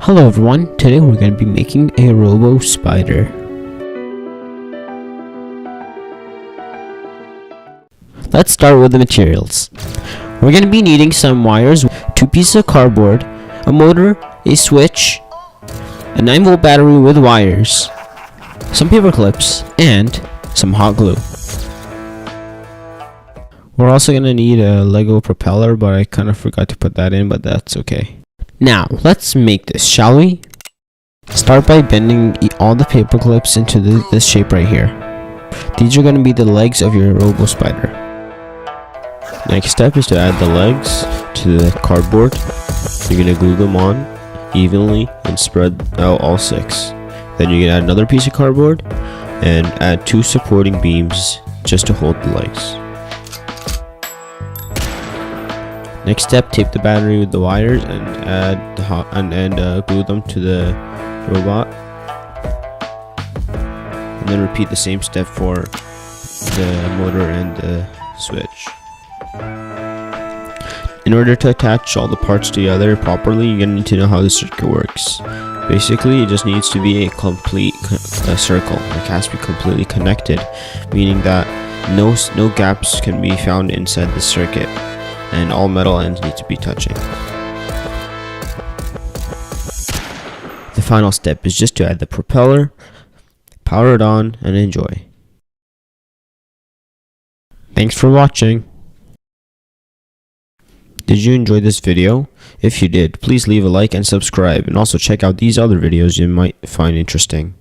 Hello everyone, today we're going to be making a robo spider. Let's start with the materials. We're going to be needing some wires, 2 pieces of cardboard, a motor, a switch, a 9-volt battery with wires, some paper clips, and some hot glue. We're also going to need a Lego propeller, but I kind of forgot to put that in, but that's okay. Now, let's make this, shall we? Start by bending all the paper clips into this shape right here. These are going to be the legs of your robo spider. Next step is to add the legs to the cardboard. You're going to glue them on evenly and spread out all 6. Then you're going to add another piece of cardboard and add 2 supporting beams just to hold the legs. Next step, tape the battery with the wires and add the glue them to the robot. And then repeat the same step for the motor and the switch. In order to attach all the parts together properly, you're going to need to know how the circuit works. Basically, it just needs to be a complete circle. It has to be completely connected, meaning that no gaps can be found inside the circuit, and all metal ends need to be touching. The final step is just to add the propeller, power it on, and enjoy. Thanks for watching. Did you enjoy this video? If you did, please leave a like and subscribe, and also check out these other videos you might find interesting.